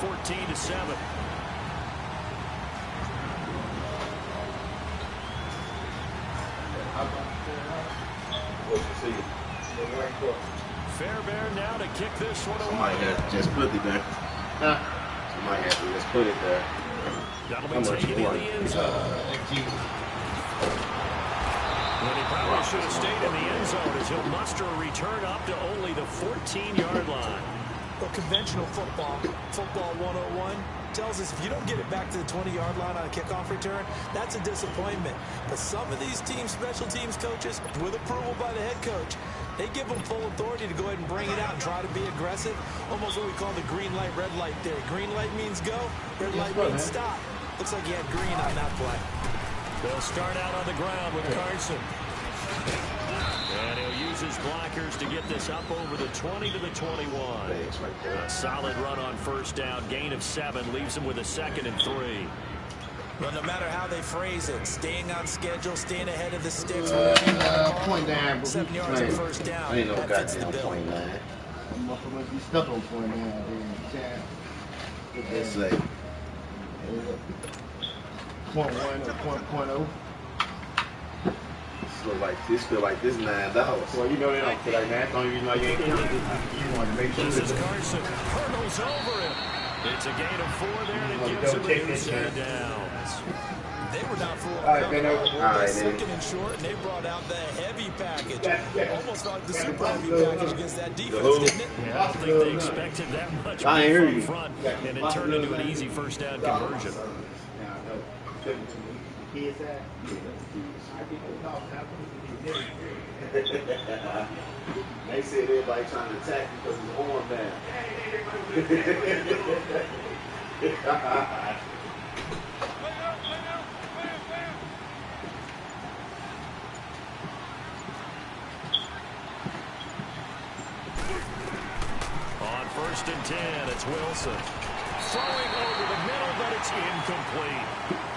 14-7. Fairbairn now to kick this one away. Somebody has to just put it there. Somebody has to just put it there. That'll be taken in the end zone. Well, he probably should have stayed in the end zone as he'll muster a return up to only the 14-yard line. Well, conventional football 101, tells us if you don't get it back to the 20-yard line on a kickoff return, that's a disappointment. But some of these teams, special teams coaches, with approval by the head coach, they give them full authority to go ahead and bring it out and try to be aggressive. Almost what we call the green light, red light theory. Green light means go, red light means stop. Looks like he had green on that play. They'll start out on the ground with Carson. And he'll use his blockers to get this up over the 20 to the 21. A solid run on first down. Gain of 7 leaves him with a 2nd and 3. Well, no matter how they phrase it, staying on schedule, staying ahead of the sticks. Point down. 7 yards and first down. Ain't no that fits the bill. point nine. You stuck on point nine. Let's say. Point 1 or point 0. This feel like this $9. Well, you know they don't feel like that. Don't you know you ain't counting. You want to make sure this is Carson. Hurdles over him. It's a gain of 4 there, and it gives him a new set of downs. They were not fooling All right, second and short, and they brought out the heavy package. Almost like the super heavy package against that defense, didn't it? Yeah, I don't think they expected that much from front, and it turned into an easy first down conversion. They said everybody trying to attack because he's arm down. On 1st and 10, it's Wilson. Throwing over the middle, but it's incomplete.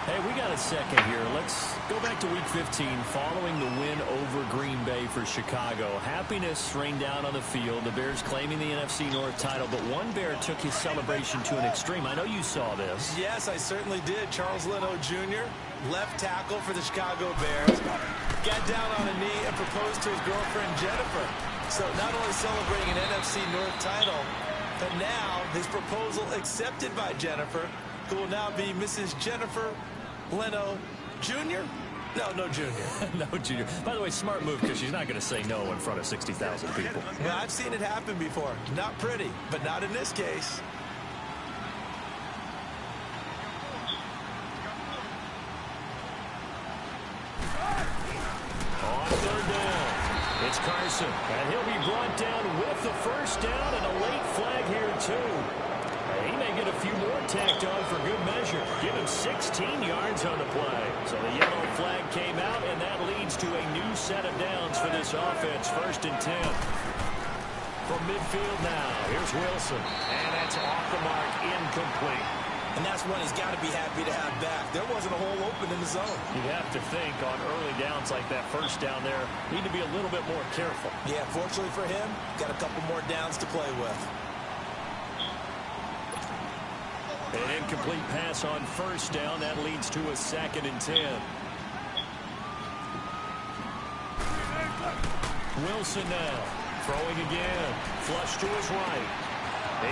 Hey, we got a second here. Let's go back to Week 15 following the win over Green Bay for Chicago. Happiness rained down on the field. The Bears claiming the NFC North title, but one Bear took his celebration to an extreme. I know you saw this. Yes, I certainly did. Charles Leno Jr., left tackle for the Chicago Bears, got down on a knee and proposed to his girlfriend Jennifer. So not only celebrating an NFC North title, but now his proposal accepted by Jennifer, who will now be Mrs. Jennifer Leno Jr.? No Junior. No Junior. By the way, smart move because she's not going to say no in front of 60,000 people. Well, I've seen it happen before. Not pretty, but not in this case. On 3rd down, it's Carson, and he'll be brought down with the first down and a late flag here too. He may get a few more tacked on for good measure. Give him 16 yards on the play. So the yellow flag came out, and that leads to a new set of downs for this offense. 1st and 10. From midfield now, here's Wilson. And that's off the mark, incomplete. And that's one he's got to be happy to have back. There wasn't a hole open in the zone. You have to think on early downs like that first down there, need to be a little bit more careful. Yeah, fortunately for him, got a couple more downs to play with. An incomplete pass on first down. That leads to a 2nd and 10. Wilson now. Throwing again. Flush to his right.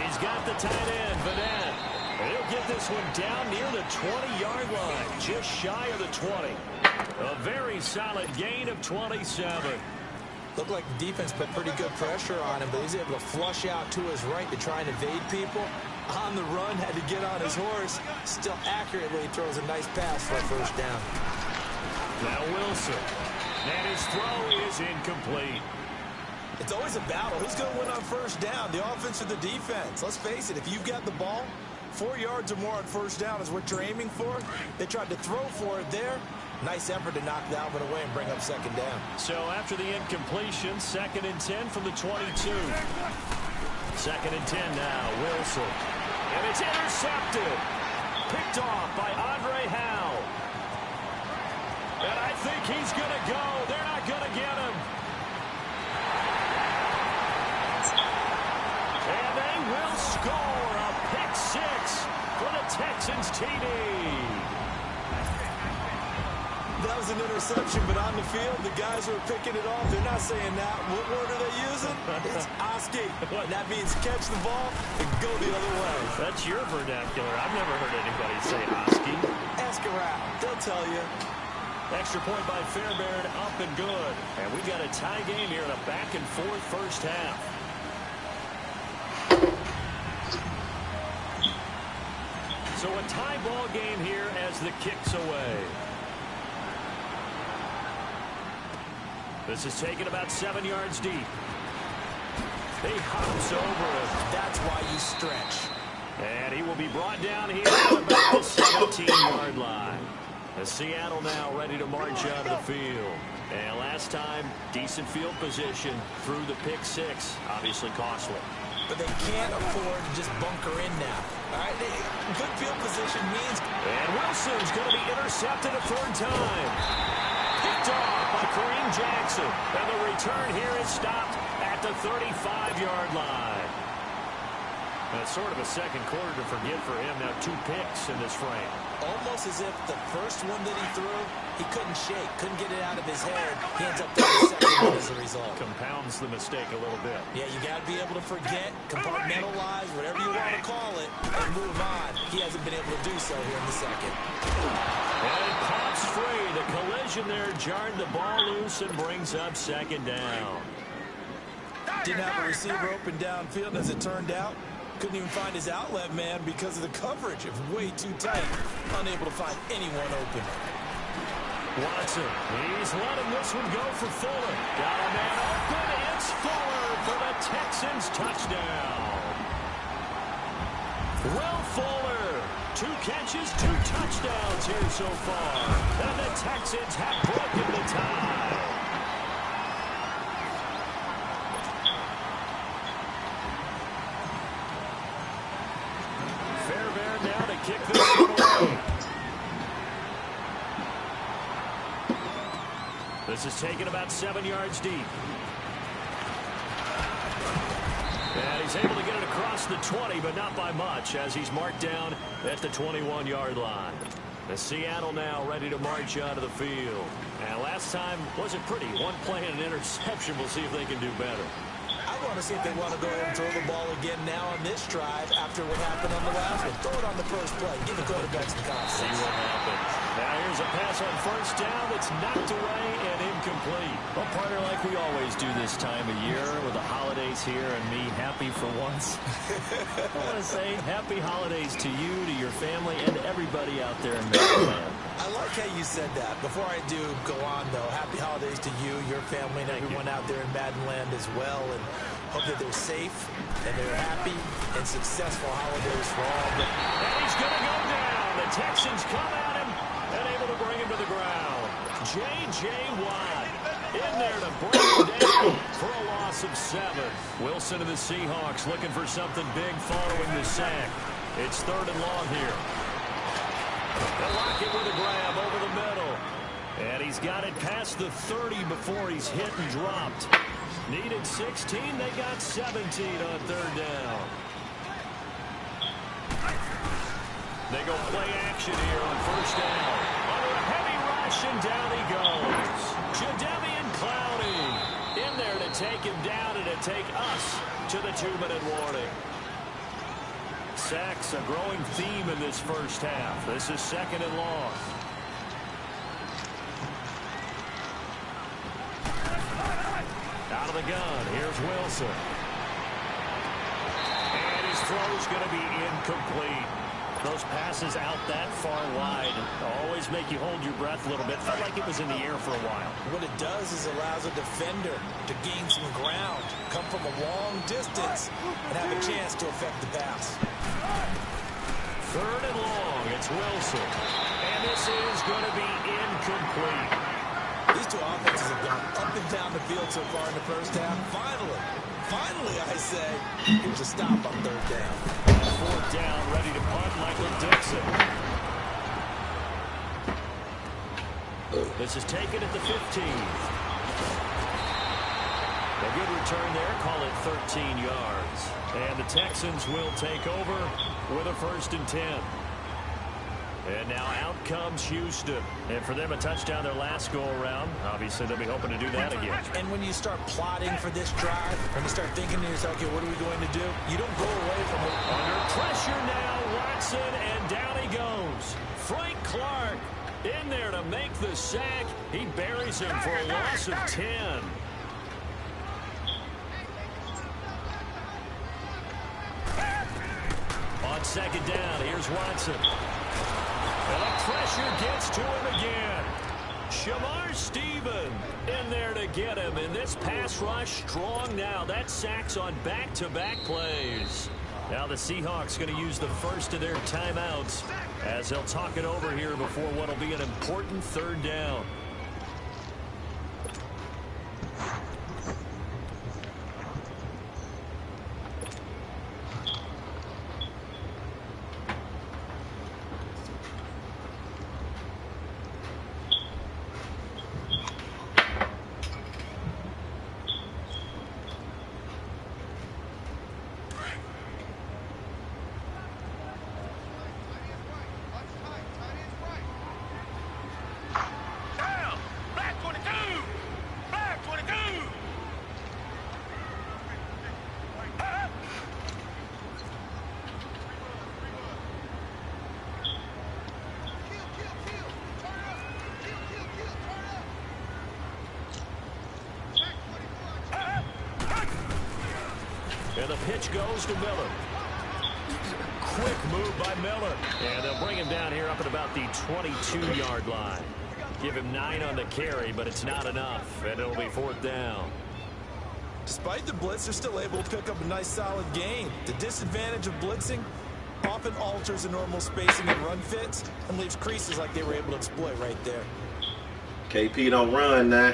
He's got the tight end, Vanette. He'll get this one down near the 20-yard line. Just shy of the 20. A very solid gain of 27. Looked like the defense put pretty good pressure on him, but he's able to flush out to his right to try and evade people. On the run, had to get on his horse. Still accurately throws a nice pass for a first down. Now Wilson. And his throw is incomplete. It's always a battle. Who's going to win on first down, the offense or the defense? Let's face it, if you've got the ball, 4 yards or more on first down is what you're aiming for. They tried to throw for it there. Nice effort to knock that one away and bring up 2nd down. So after the incompletion, 2nd and 10 from the 22. 2nd and 10 now, Wilson. And it's intercepted. Picked off by Andre Howe. And I think he's going to go. They're not going to get him. And they will score a pick six for the Texans TD. That was an interception, but on the field, the guys who are picking it off, they're not saying that. What word are they using? It's Oski. That means catch the ball and go the other way. That's your vernacular. I've never heard anybody say Oski. Ask around. They'll tell you. Extra point by Fairbairn, up and good. And we got a tie game here in a back-and-forth first half. So a tie ball game here as the kick's away. This is taken about 7 yards deep. He hops over it. That's why you stretch. And he will be brought down here at about the 17-yard line. The Seattle now ready to march out of the field. And last time, decent field position through the pick six. Obviously costly. But they can't afford to just bunker in now. All right, good field position means... And Wilson's going to be intercepted a third time. Picked off by Kareem Jackson. And the return here is stopped at the 35-yard line. That's sort of a second quarter to forget for him. Now 2 picks in this frame. Almost as if the first one that he threw, he couldn't shake, couldn't get it out of his head. He ends up throwing the second one as a result. Compounds the mistake a little bit. Yeah, you got to be able to forget, compartmentalize, whatever you want to call it, and move on. He hasn't been able to do so here in the second. And it pops free. The collision there jarred the ball loose and brings up second down. Didn't have a receiver open downfield as it turned out. Couldn't even find his outlet man because of the coverage. It was way too tight. Unable to find anyone open. Watson, he's letting this one go for Fuller. Got a man open. It's Fuller for the Texans touchdown. Will Fuller, 2 catches, 2 touchdowns here so far. And the Texans have broken the tie. Fairbairn now to kick this one away. This is taken about 7 yards deep. And he's able to get it across the 20, but not by much, as he's marked down at the 21-yard line. The Seattle now ready to march out of the field. And last time wasn't pretty. 1 play and an interception. We'll see if they can do better. I want to see if they want to go ahead and throw the ball again now on this drive after what happened on the last one. Throw it on the first play. Give the quarterback some confidence. See what happens. Now here's a pass on first down that's knocked away and incomplete. Well, partner, like we always do this time of year with the holidays here and me happy for once. I want to say happy holidays to you, to your family, and everybody out there in Maryland. I like how you said that. Before I do go on, though, happy holidays to you, your family, and everyone out there in Madden Land as well. And hope that they're safe and they're happy and successful holidays for all. And he's going to go down. The Texans come at him and able to bring him to the ground. J.J. Watt in there to bring him down for a loss of 7. Wilson and the Seahawks looking for something big following the sack. It's 3rd and long here. They'll lock it with a grab over the middle. And he's got it past the 30 before he's hit and dropped. Needed 16. They got 17 on 3rd down. They go play action here on 1st down. Under a heavy rush, and down he goes. Jadeveon Clowney in there to take him down and to take us to the 2-minute warning. Sacks a growing theme in this first half. This is 2nd and long. Out of the gun, here's Wilson. And his throw's going to be incomplete. Those passes out that far wide always make you hold your breath a little bit. Felt like it was in the air for a while. What it does is allows a defender to gain some ground, come from a long distance, and have a chance to affect the pass. 3rd and long, it's Wilson. And this is going to be incomplete. These two offenses have gone up and down the field so far in the first half. Finally, I say, here's a stop on 3rd down. 4th down, ready to punt, Michael Dixon. This is taken at the 15. A good return there. Call it 13 yards. And the Texans will take over with a 1st and 10. And now out comes Houston. And for them, a touchdown their last go-around. Obviously, they'll be hoping to do that again. And when you start plotting for this drive, when you start thinking to yourself, okay, what are we going to do? You don't go away from it. Under pressure now, Watson, and down he goes. Frank Clark in there to make the sack. He buries him for a loss of 10. On 2nd down, here's Watson. And the pressure gets to him again. Shamar Stephen in there to get him. And this pass rush strong now. That sack's on back-to-back plays. Now the Seahawks going to use the first of their timeouts as they'll talk it over here before what will be an important 3rd down. And the pitch goes to Miller. Quick move by Miller. And they'll bring him down here up at about the 22-yard line. Give him 9 on the carry, but it's not enough. And it'll be 4th down. Despite the blitz, they're still able to pick up a nice solid gain. The disadvantage of blitzing often alters the normal spacing and run fits and leaves creases like they were able to exploit right there. KP don't run now.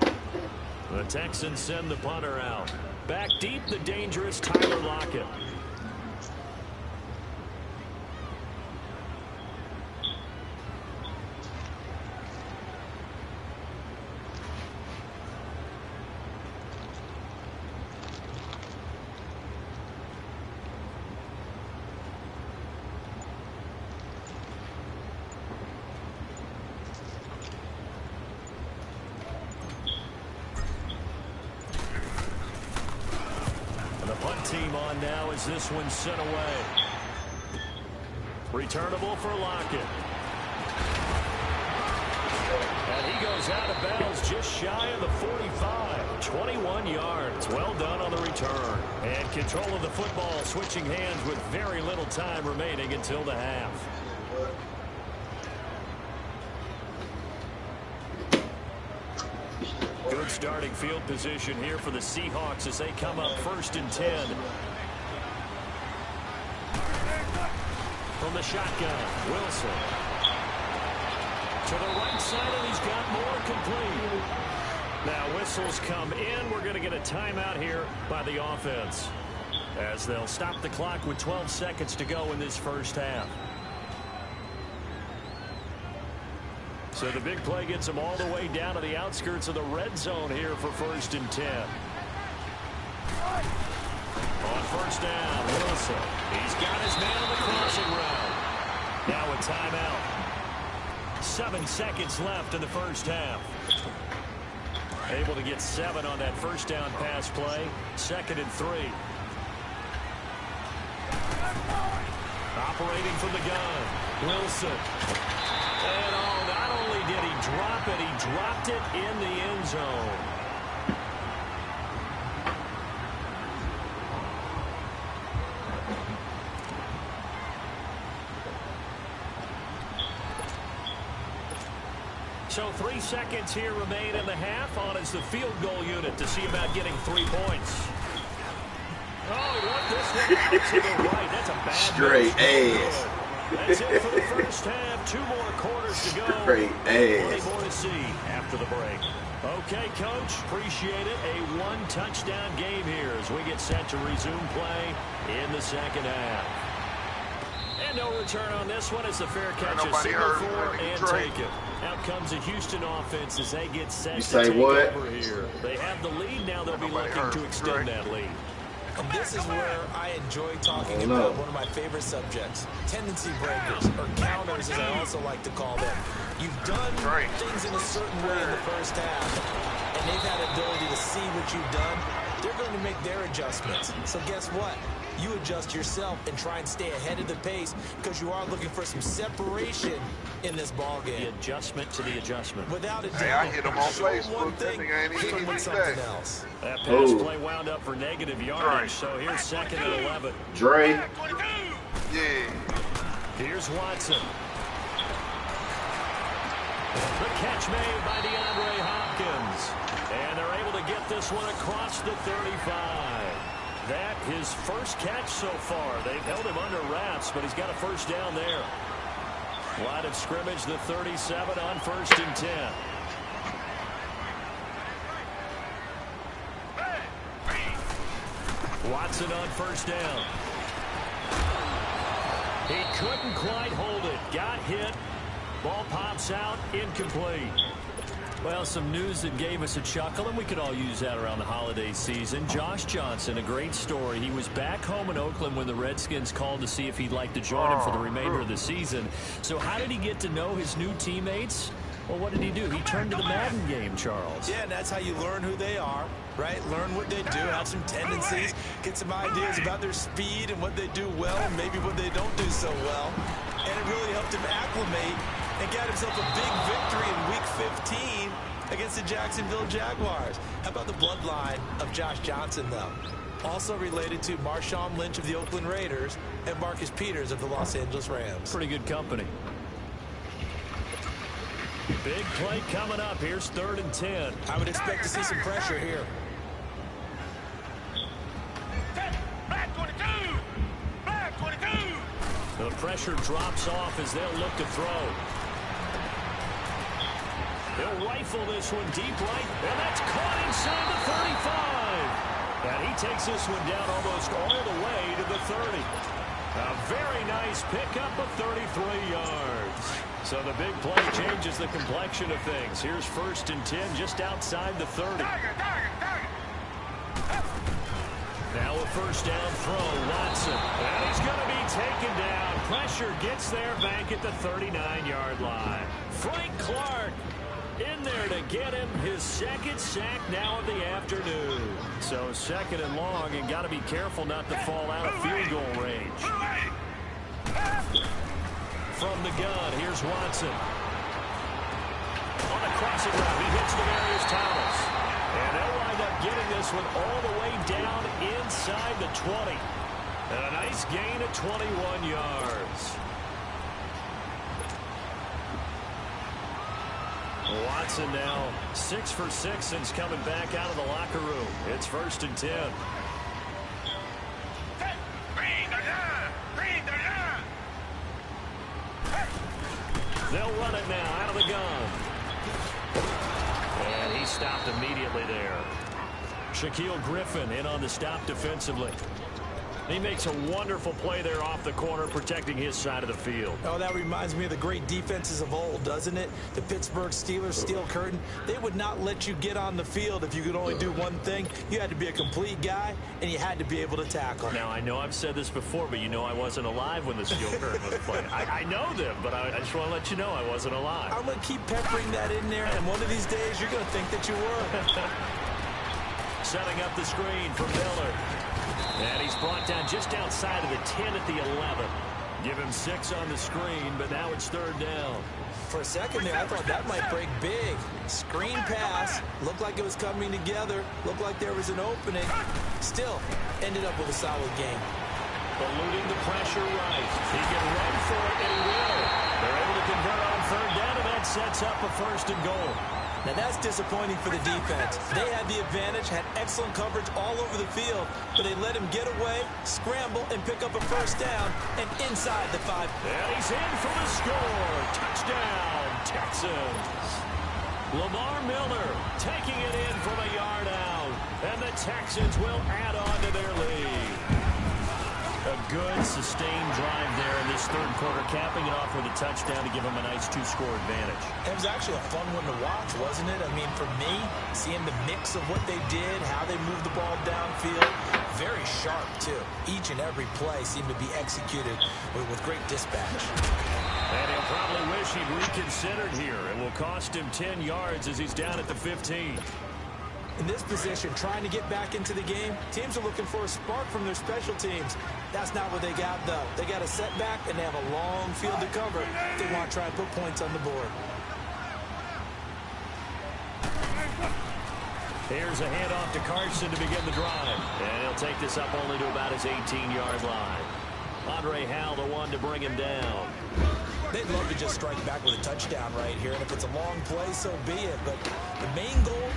The Texans send the punter out. Back deep, the dangerous Tyler Lockett. Team on now as this one's sent away. Returnable for Lockett. And he goes out of bounds just shy of the 45. 21 yards. Well done on the return. And control of the football switching hands with very little time remaining until the half. Good starting field position here for the Seahawks as they come up 1st and 10. From the shotgun, Wilson. To the right side, and he's got more complete. Now whistles come in. We're going to get a timeout here by the offense as they'll stop the clock with 12 seconds to go in this first half. So the big play gets him all the way down to the outskirts of the red zone here for 1st and 10. On 1st down, Wilson. He's got his man on the crossing route. Now a timeout. 7 seconds left in the first half. Able to get 7 on that 1st down pass play. 2nd and 3. Operating from the gun, Wilson. And not only did he drop it, he dropped it in the end zone. So 3 seconds here remain in the half. On is the field goal unit to see about getting 3 points. Oh, he wants this one out to the right. That's a bad straight ass. That's it for the first half. 2 more quarters to go. Great ass. Plenty more to see after the break. Okay, Coach, appreciate it. A 1-touchdown game here as we get set to resume play in the second half. And no return on this one as the fair catch is nobody signaled hurt. for Let me and drink. taken. Out comes the Houston offense as they get set You to say take what? over here. They have the lead. Now they'll be Nobody looking hurt. to extend Drink. that lead. And this is where I enjoy talking Oh, no. about one of my favorite subjects, tendency breakers, or counters as I also like to call them. You've done Right. things in a certain way in the first half, and they've had the ability to see what you've done. They're going to make their adjustments. So guess what? You adjust yourself and try and stay ahead of the pace because you are looking for some separation in this ball The game. adjustment to the adjustment. Without a doubt, Hey, I hit him on show one Facebook. That thing, nigga ain't even hit him hit with me something back. else. That pass Oh. play wound up for negative yardage, so here's 2nd and 11. Dre. Yeah. Here's Watson. The catch made by DeAndre Hopkins. And they're able to get this one across the 35. That his first catch so far. They've held him under wraps, but he's got a first down there. Line of scrimmage, the 37 on 1st and 10. Watson on 1st down. He couldn't quite hold it. Got hit. Ball pops out. Incomplete. Well, some news that gave us a chuckle, and we could all use that around the holiday season. Josh Johnson, a great story. He was back home in Oakland when the Redskins called to see if he'd like to join him for the remainder of the season. So how did he get to know his new teammates? Well, what did he do? He turned to the Madden game, Charles. Yeah, and that's how you learn who they are, right? Learn what they do, have some tendencies, get some ideas about their speed and what they do well and maybe what they don't do so well. And it really helped him acclimate and got himself a big victory in Week 15 against the Jacksonville Jaguars. How about the bloodline of Josh Johnson, though? Also related to Marshawn Lynch of the Oakland Raiders and Marcus Peters of the Los Angeles Rams. Pretty good company. Big play coming up. Here's 3rd and 10. I would expect to see some pressure here. The pressure drops off as they'll look to throw. He'll rifle this one deep right, and that's caught inside the 35. And he takes this one down almost all the way to the 30. A very nice pickup of 33 yards. So the big play changes the complexion of things. Here's 1st and 10 just outside the 30. Now a 1st down throw, Watson. And he's going to be taken down. Pressure gets there back at the 39-yard line. Frank Clark in there to get him his 2nd sack now of the afternoon. So 2nd and long, and got to be careful not to fall out of field goal range. From the gun, here's Watson. On a crossing route, he hits Demarius Thomas. And they'll wind up getting this one all the way down inside the 20. And a nice gain of 21 yards. Watson now 6 for 6 since coming back out of the locker room. It's 1st and 10. They'll run it now out of the gun. And he stopped immediately there. Shaquille Griffin in on the stop defensively. He makes a wonderful play there off the corner, protecting his side of the field. Oh, that reminds me of the great defenses of old, doesn't it? The Pittsburgh Steelers, Steel Curtain. They would not let you get on the field if you could only do one thing. You had to be a complete guy, and you had to be able to tackle. Now, I know I've said this before, but you know I wasn't alive when the Steel Curtain was playing. I know them, but I just want to let you know I wasn't alive. I'm going to keep peppering that in there, and one of these days you're going to think that you were. Setting up the screen for Miller. And he's brought down just outside of the 10 at the 11. Give him 6 on the screen, but now it's 3rd down. For a second there, I thought that might break big. Screen pass. Looked like it was coming together. Looked like there was an opening. Still, ended up with a solid game. Eluding the pressure right. He can run for it, and he will. They're able to convert on 3rd down, and that sets up a 1st and goal. Now that's disappointing for the defense. They had the advantage, had excellent coverage all over the field, but they let him get away, scramble, and pick up a 1st down, and inside the 5. And he's in for the score. Touchdown, Texans. Lamar Miller taking it in from a yard out, and the Texans will add on to their lead. A good, sustained drive there, and this third quarter, capping it off with a touchdown to give them a nice 2-score advantage. It was actually a fun one to watch, wasn't it? I mean, for me, seeing the mix of what they did, how they moved the ball downfield, very sharp, too. Each and every play seemed to be executed with great dispatch. And he'll probably wish he'd reconsidered here. It will cost him 10 yards as he's down at the 15. In this position, trying to get back into the game, teams are looking for a spark from their special teams. That's not what they got, though. They got a setback, and they have a long field to cover if they want to try and put points on the board. Here's a handoff to Carson to begin the drive. And he'll take this up only to about his 18-yard line. Andre Howell, the one to bring him down. They'd love to just strike back with a touchdown right here, and if it's a long play, so be it. But the main goal,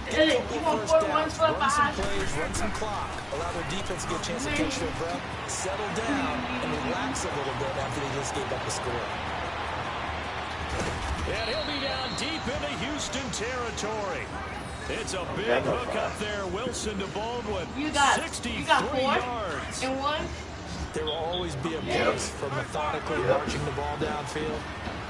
get a couple of first downs, run some plays, run some clock, allow their defense to get a chance to catch their breath, settle down, and relax a little bit after they just gave up the score. And he'll be down deep into Houston territory. It's a big hook up there. Wilson to Baldwin. 63 yards. And one. There will always be a place for methodically marching the ball downfield.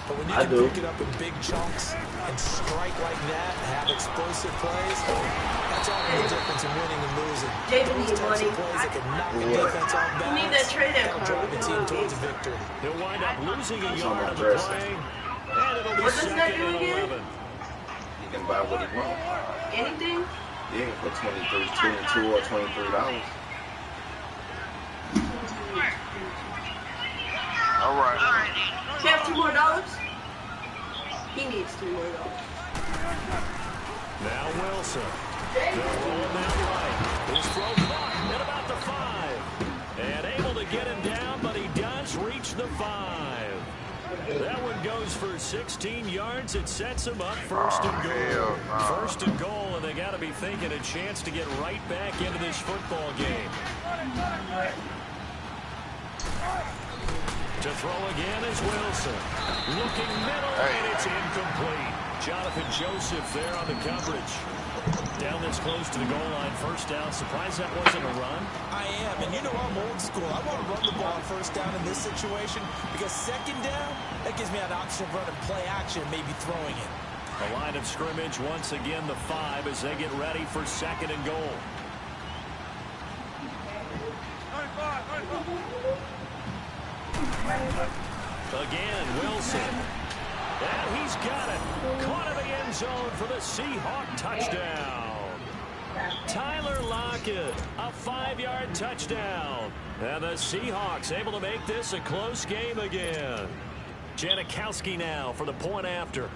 But when you can pick it up in big chunks and strike like that and have explosive plays, that's all the difference in winning and losing. Those types of plays that can knock a defense off balance, that'll drive the team towards a victory. He'll wind up losing a yard of the play, and it'll be second and 11. He can buy what he wants. Anything? Yeah, for $22 or $23. All right. He have $2 more? He needs $2 more. Now Wilson. They're rolling that right. His throw blocked at about the 5. And able to get him down, but he does reach the 5. That one goes for 16 yards. It sets him up first and goal. First and goal, and they got to be thinking a chance to get right back into this football game. To throw again is Wilson. Looking middle, and it's incomplete. Jonathan Joseph there on the coverage. Down this close to the goal line, first down. Surprised that wasn't a run? I am, and you know I'm old school. I want to run the ball on first down in this situation because second down, that gives me an option of running play action, maybe throwing it. The line of scrimmage, once again, the 5 as they get ready for second and goal. Again, Wilson. And he's got it. Caught in the end zone for the Seahawk touchdown. Tyler Lockett, a 5-yard touchdown. And the Seahawks able to make this a close game again. Janikowski now for the point after.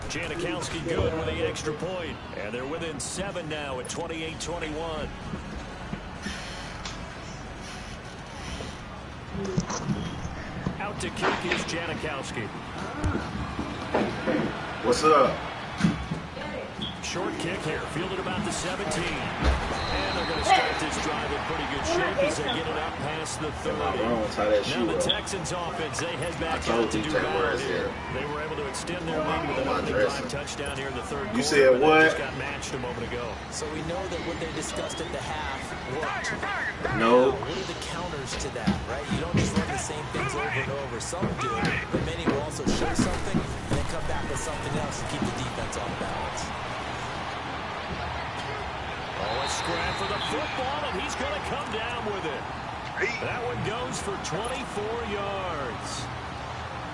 Janikowski good with the extra point. And they're within 7 now at 28-21. Out to kick is Janikowski. What's up? Short kick here, fielded about the 17. And they're going to start this drive in pretty good shape as they get it up past the 30. Now the Texans offense, they head back out to do battle here. They were able to extend their lead with another drive touchdown here in the third quarter. You said what? Just got matched a moment ago. So we know that what they discussed at the half worked. No. What are the counters to that, right? You don't just run the same things over and over. Some do, but many will also show something and then come back with something else to keep the defense off balance. Oh, a scrap for the football, and he's going to come down with it. That one goes for 24 yards.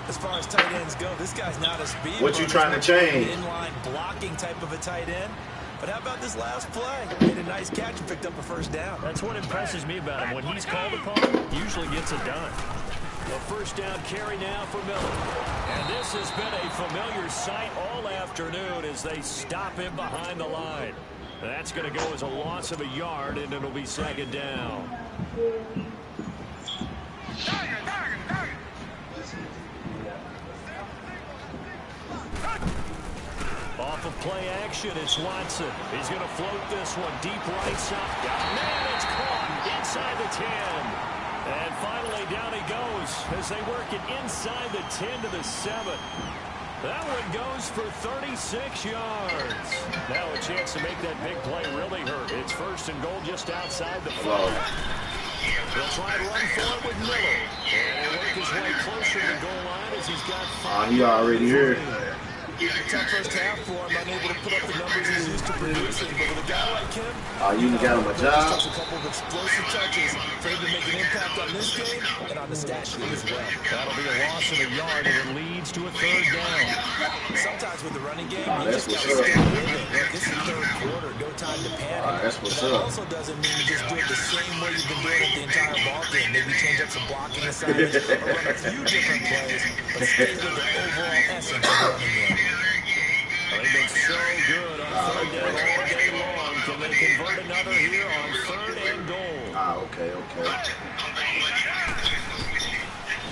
As far as tight ends go, this guy's not a speed. What you trying to change? Inline blocking type of a tight end. But how about this last play? Made a nice catch and picked up a first down. That's what impresses me about him. When he's called upon, he usually gets it done. A first down carry now for Miller. And this has been a familiar sight all afternoon as they stop him behind the line. That's going to go as a loss of a yard, and it'll be second down. Off of play action, it's Watson. He's going to float this one deep right side. Man, it's caught inside the 10. And finally down he goes as they work it inside the 10 to the 7. That one goes for 36 yards. Now a chance to make that big play really hurt. It's first and goal just outside the 5. They'll try to run for it with Miller. And he'll work his way closer to the goal line as he's got 5. He already here. Tough first half for him, unable to put up the numbers he's used to producing. But with a guy like him, you got him a job. just a couple of explosive touches for him to make an impact on this game and on the stat sheet as well. That'll be a loss of a yard, and it leads to a 3rd down. Sometimes with the running game, you that's just got to what's stay up. with it. Look, this is 3rd quarter, no time to panic. That's But what's that up. also doesn't mean you just do it the same way you've been doing it the entire ball game. Maybe change up some blocking assignments or run a few different plays, but stay with the overall essence of the running game. They've been so good on 3rd down all day long. Can they convert another here on 3rd and goal? Okay.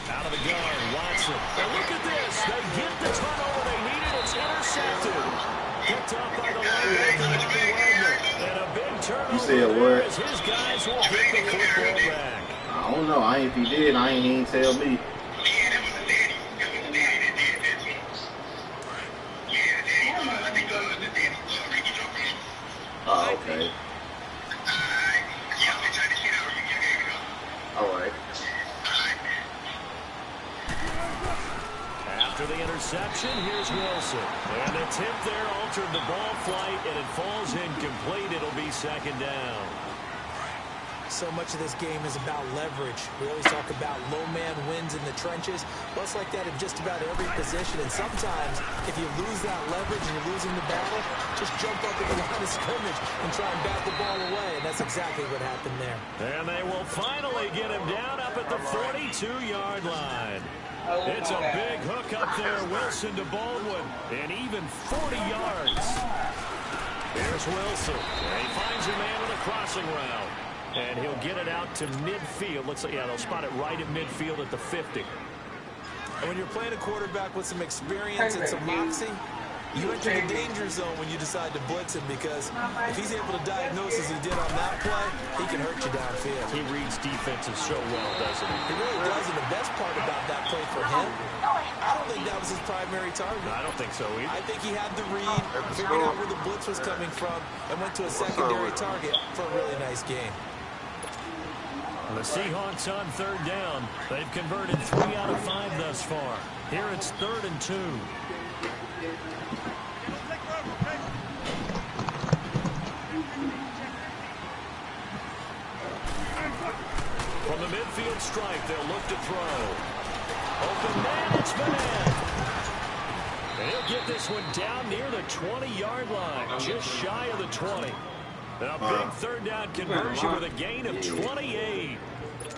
Out of the gun, Watson. And look at this. They get the turnover they needed. It's intercepted. Picked up by the linebacker, Wagner. And a big turnover. You said what? As his guys will get the football back. I don't know. If he did, I ain't even tell me. Okay. All right. After the interception, here's Wilson. And the tip there altered the ball flight, and it falls incomplete. It'll be 2nd down. So much of this game is about leverage. We always talk about low man wins in the trenches. Well, it's like that in just about every position. And sometimes, if you lose that leverage and you're losing the battle, just jump up in the line of scrimmage and try and bat the ball away. And that's exactly what happened there. And they will finally get him down up at the 42-yard line. It's a big hook up there. Wilson to Baldwin. And even 40 yards. Here's Wilson. And he finds a man with a crossing route. And he'll get it out to midfield. Looks like, they'll spot it right at midfield at the 50. And when you're playing a quarterback with some experience and some moxie, you enter the danger zone when you decide to blitz him, because if he's able to diagnose as he did on that play, he can hurt you downfield. He reads defenses so well, doesn't he? He really does, and the best part about that play for him, I don't think that was his primary target. I don't think so either. I think he had the read, figured out where the blitz was coming from, and went to a secondary target for a really nice game. The Seahawks on 3rd down. They've converted 3 out of 5 thus far. Here it's 3rd and 2. From the midfield stripe, they'll look to throw. Open man, it's Van. And he'll get this one down near the 20-yard line, just shy of the 20. A big 3rd down conversion with a gain of 28.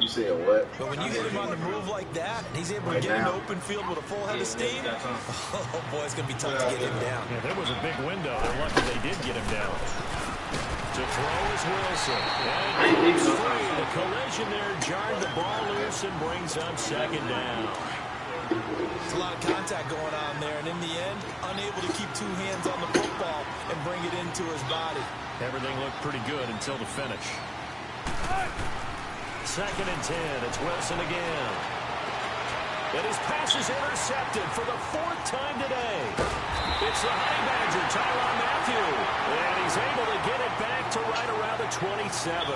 You said what? But when you hit him on the move like that, and he's able to get into open field with a full head of steam, oh boy, it's going to be tough to get him down. Yeah, there was a big window. They're lucky they did get him down. To throw is Wilson. And he's free. The collision there jarred the ball loose and brings up 2nd down. There's a lot of contact going on there, and in the end, unable to keep 2 hands on the football and bring it into his body. Everything looked pretty good until the finish. 2nd and 10. It's Wilson again. And his pass is intercepted for the 4th time today. It's the Honey Badger, Tyrann Mathieu. And he's able to get it back to right around the 27.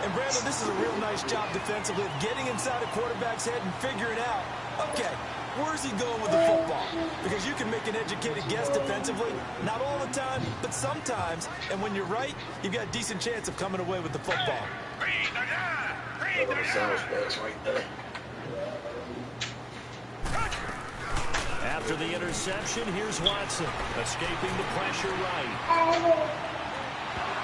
And Brandon, this is a real nice job defensively of getting inside a quarterback's head and figuring out, okay, where's he going with the football? Because you can make an educated guess defensively, not all the time, but sometimes. And when you're right, you've got a decent chance of coming away with the football. After the interception, here's Watson, escaping the pressure right.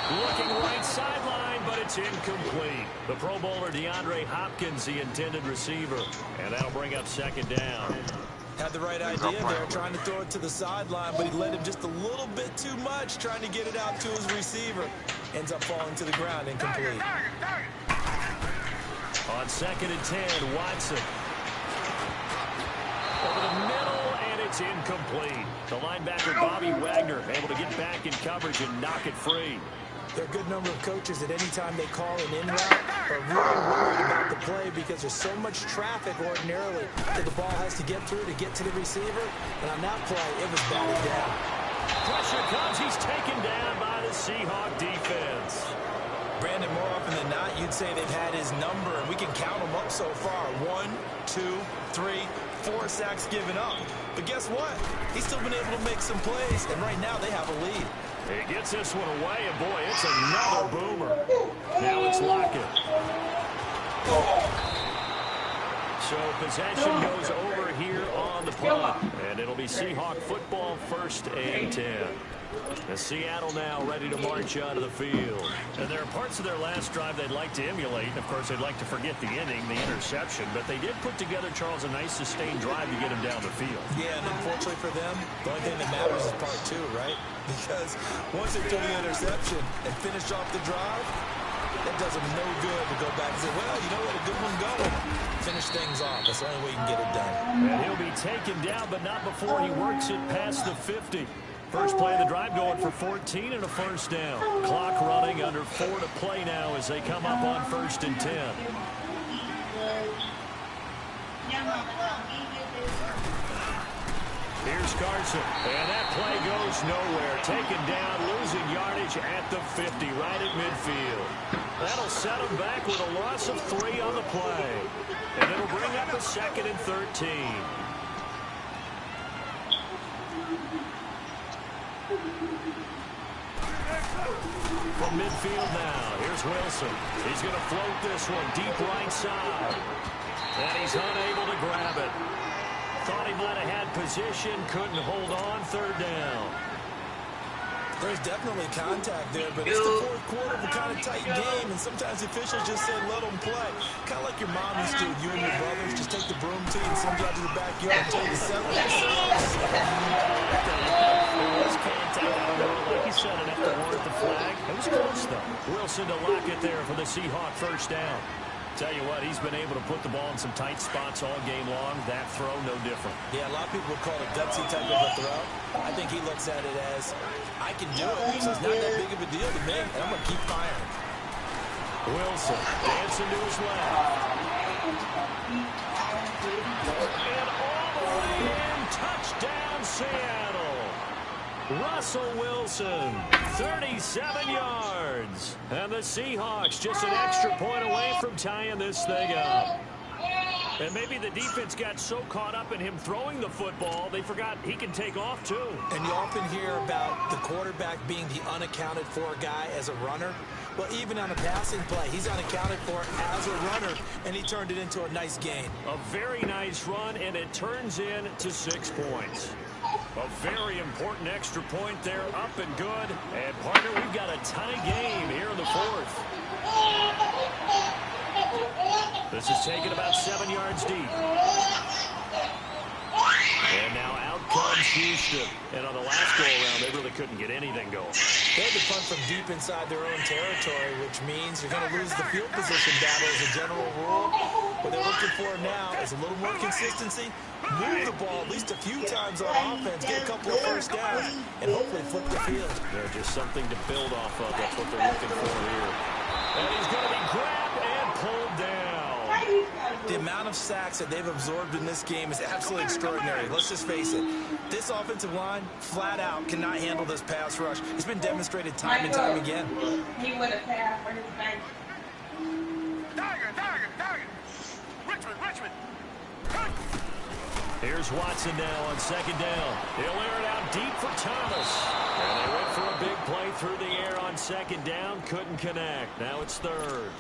Looking right sideline, but it's incomplete. The Pro Bowler DeAndre Hopkins, the intended receiver. And that'll bring up 2nd down. Had the right idea there, trying to throw it to the sideline, but he led him just a little bit too much, trying to get it out to his receiver. Ends up falling to the ground, incomplete. On 2nd and 10, Watson. Over the middle, and it's incomplete. The linebacker, Bobby Wagner, able to get back in coverage and knock it free. There are a good number of coaches that any time they call an in route are really worried about the play because there's so much traffic ordinarily that the ball has to get through to get to the receiver. And on that play, it was batted down. Pressure comes. He's taken down by the Seahawk defense. Brandon, more often than not, you'd say they've had his number, and we can count them up so far. 1, 2, 3, 4 sacks given up. But guess what? He's still been able to make some plays, and right now they have a lead. He gets this one away, and boy, it's another boomer. Now it's Lockett. So possession goes over here on the punt, and it'll be Seahawk football, 1st and 10. As Seattle now ready to march out of the field. And there are parts of their last drive they'd like to emulate. And, of course, they'd like to forget the inning, the interception. But they did put together, Charles, a nice sustained drive to get him down the field. Yeah, and unfortunately for them, the only thing that matters is part 2, right? Because once they throw the interception and finish off the drive, that does them no good to go back and say, well, you know what, a good one going. Finish things off. That's the only way you can get it done. And he'll be taken down, but not before he works it past the 50. First play of the drive going for 14 and a 1st down. Clock running, under 4 to play now as they come up on 1st and 10. Here's Carson, and that play goes nowhere. Taken down, losing yardage at the 50, right at midfield. That'll set him back with a loss of 3 on the play. And it'll bring up a 2nd and 13. From midfield now, here's Wilson. He's going to float this one deep right side. And he's unable to grab it. Thought he might have had position, couldn't hold on, 3rd down. There's definitely contact there, but it's the 4th quarter of a kind of tight game, and sometimes the officials just said, let them play. Kind of like your mom used to, you and your brothers, just take the broom to you and send you out to the backyard and tell you to settle yourselves. It was contact. I don't know, like you said, enough to warrant the flag. It was close, though. Wilson to Lockett there for the Seahawk 1st down. Tell you what, he's been able to put the ball in some tight spots all game long. That throw, no different. Yeah, a lot of people would call it a gutsy type of a throw. I think he looks at it as, I can do it, so it's not that big of a deal to me, and I'm going to keep firing. Wilson dancing to his left. And all the way in, touchdown Seattle. Russell Wilson, 37 yards. And the Seahawks just an extra point away from tying this thing up. And maybe the defense got so caught up in him throwing the football, they forgot he can take off too. And you often hear about the quarterback being the unaccounted for guy as a runner. Well, even on a passing play, he's unaccounted for as a runner, and he turned it into a nice gain. A very nice run, and it turns into 6 points. A very important extra point there, up and good. And, partner, we've got a tie game here in the 4th. This is taken about 7 yards deep. And now out comes Houston. And on the last go-around, they really couldn't get anything going. They had to punt from deep inside their own territory, which means you're going to lose the field position battle as a general rule. What they're looking for now is a little more consistency, move the ball at least a few times on offense, get a couple of 1st downs, and hopefully flip the field. They're just something to build off of. That's what they're looking for here. And he's going to be grabbed and pulled down. The amount of sacks that they've absorbed in this game is absolutely extraordinary. Let's just face it. This offensive line, flat out, cannot handle this pass rush. It's been demonstrated time and time again. He would have passed for his bench. Target. Richmond. Here's Watson now on 2nd down. He'll air it out deep for Thomas. And they went for a big play through the air on 2nd down. Couldn't connect. Now it's 3rd.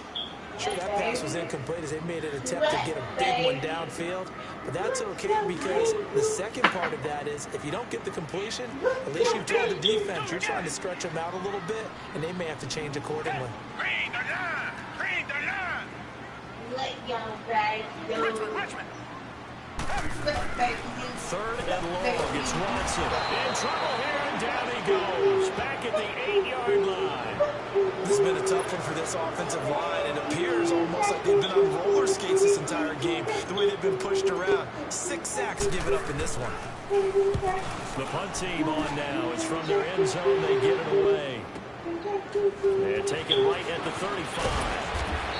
Sure, that pass was incomplete as they made an attempt to get a big one downfield. But that's okay because the second part of that is if you don't get the completion, at least you've told the defense you're trying to stretch them out a little bit, and they may have to change accordingly. Green the line. Let young guys go. Richmond. 3rd and long. It's Watson. In trouble here, and down he goes. Back at the 8-yard line. This has been a tough one for this offensive line. It appears almost like they've been on roller skates this entire game, the way they've been pushed around. 6 sacks given up in this one. The punt team on now. It's from their end zone. They give it away. And taken right at the 35.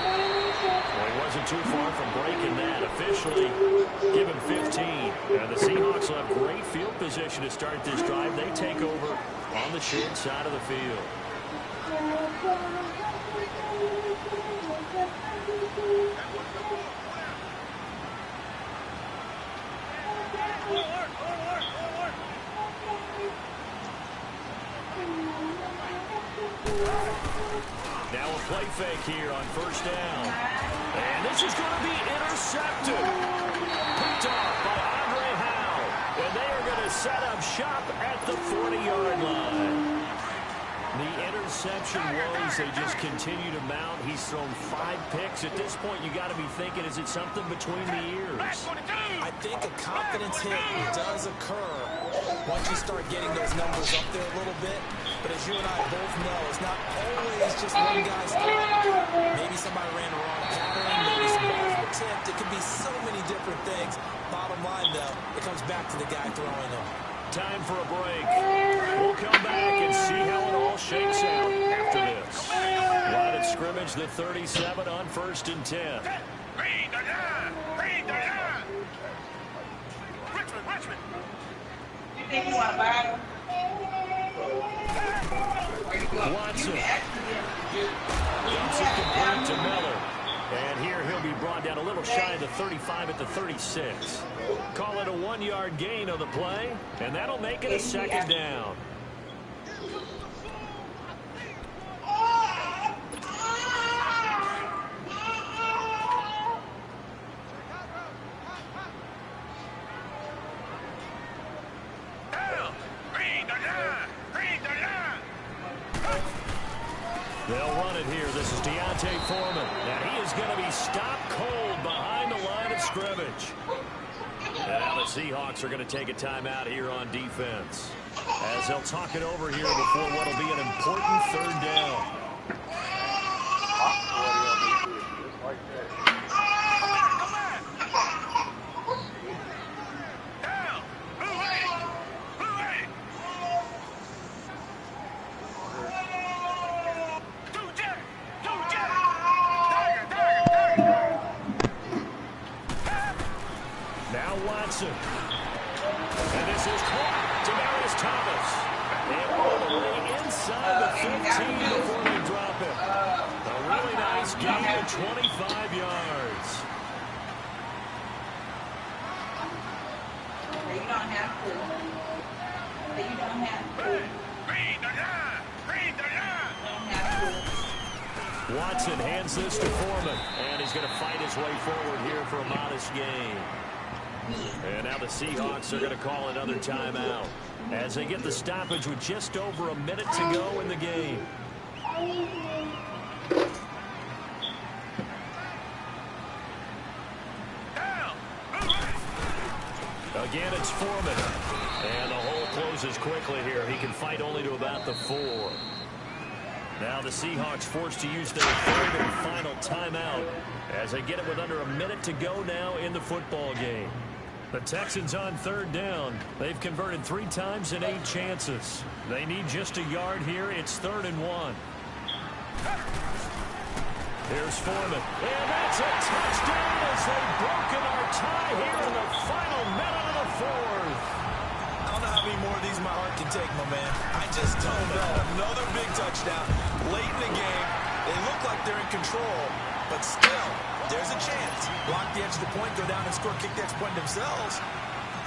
Well, he wasn't too far from breaking that. Officially, give him 15. And the Seahawks will have great field position to start this drive. They take over on the short side of the field. Now a play fake here on first down. And this is going to be intercepted. Picked off by Andre Howe. And they are going to set up shop at the 40-yard line. The interception woes, they just continue to mount. He's thrown 5 picks. At this point, you got to be thinking, is it something between the ears? I think a confidence hit does occur once you start getting those numbers up there a little bit. But as you and I both know, it's not always just one guy's fault. Maybe somebody ran the wrong pattern, maybe some balls were tipped. It could be so many different things. Bottom line, though, it comes back to the guy throwing them. Time for a break. We'll come back and see how it all shakes out after this. Line of scrimmage, the 37 on 1st and 10. Read the line! Read the line! Richmond! You think you want to buy Watson. Dumps it complete to Miller. And here he'll be brought down a little shy of the 35 at the 36. Call it a 1-yard gain on the play, and that'll make it a 2nd down. They'll run it here. This is Deontay Foreman. Now he is going to be stopped cold behind the line of scrimmage. And now the Seahawks are going to take a timeout here on defense, as they'll talk it over here before what will be an important 3rd down. And this is caught to Marius Thomas. And all the way inside the 15 before they drop it. A really nice gain of 25 yards. You don't have to. You don't have to. Read the line! Read the line! You don't have to. Watson hands this to Foreman. And he's going to fight his way forward here for a modest gain. And now the Seahawks are going to call another timeout as they get the stoppage with just over a minute to go in the game. Again, it's Foreman. And the hole closes quickly here. He can fight only to about the 4. Now the Seahawks forced to use their 3rd and final timeout as they get it with under a minute to go now in the football game. The Texans on 3rd down. They've converted 3 times in 8 chances. They need just a yard here. It's 3rd and 1. Here's Foreman. And that's a touchdown as they've broken our tie here in the final minute of the 4th. I don't know how many more of these my heart can take, my man. I just don't know. Another big touchdown late in the game. They look like they're in control, but still, there's a chance. Block the edge of the point, go down and score, kick the extra point themselves.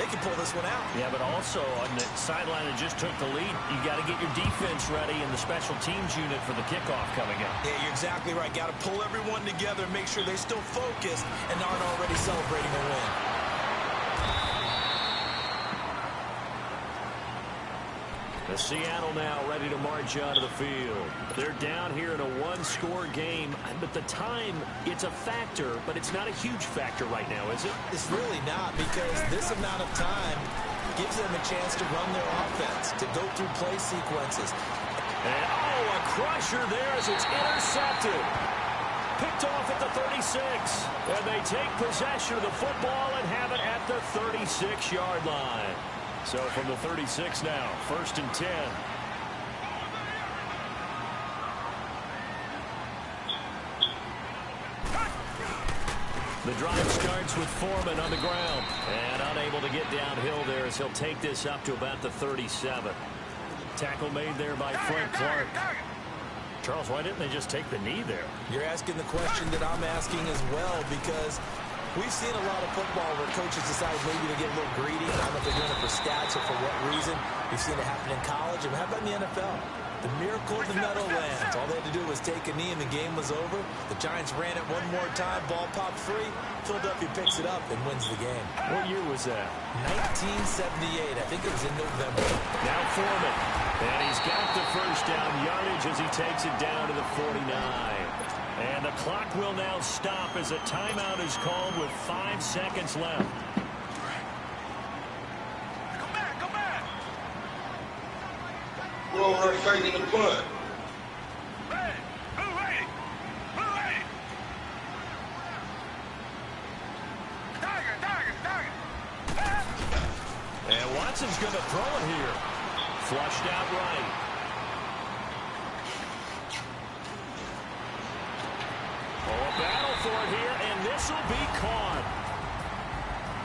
They can pull this one out. Yeah, but also on the sideline that just took the lead, you got to get your defense ready and the special teams unit for the kickoff coming up. Yeah, you're exactly right. Got to pull everyone together and make sure they're still focused and aren't already celebrating a win. The Seattle now ready to march onto the field. They're down here in a 1-score game, but the time, it's a factor, but it's not a huge factor right now, is it? It's really not, because this amount of time gives them a chance to run their offense, to go through play sequences. And, oh, a crusher there as it's intercepted. Picked off at the 36. And they take possession of the football and have it at the 36-yard line. So from the 36 now, 1st and 10. The drive starts with Foreman on the ground. And unable to get downhill there as he'll take this up to about the 37. Tackle made there by Frank Clark. Charles, why didn't they just take the knee there? You're asking the question that I'm asking as well, because we've seen a lot of football where coaches decide maybe to get a little greedy. I don't know if they're doing it for stats or for what reason. We've seen it happen in college. And how about in the NFL? The miracle of the Meadowlands. All they had to do was take a knee and the game was over. The Giants ran it one more time. Ball popped free. Philadelphia picks it up and wins the game. What year was that? 1978. I think it was in November. Now Foreman. And he's got the first down yardage as he takes it down to the 49. And the clock will now stop as a timeout is called with 5 seconds left. We're over there faking the punt. And Watson's going to throw it here. Flushed out right. Oh, a battle for it here, and this will be caught.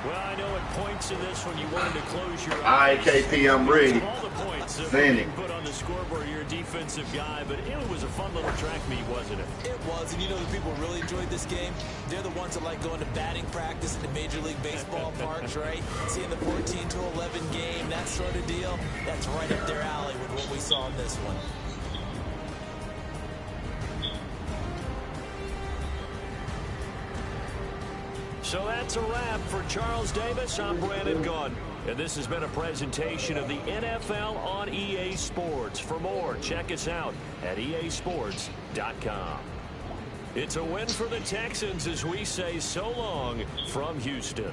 Well, I know at points in this one you wanted to close your eyes. All right, KP, I'm ready. All the points that Send were it. put on the scoreboard. You're a defensive guy, but it was a fun little track meet, wasn't it? It was, and you know the people who really enjoyed this game? They're the ones that like going to batting practice at the Major League Baseball parks, right? Seeing the 14-11 game, that sort of deal. That's right up their alley with what we saw in this one. So that's a wrap for Charles Davis. I'm Brandon Gaudin. And this has been a presentation of the NFL on EA Sports. For more, check us out at easports.com. It's a win for the Texans as we say so long from Houston.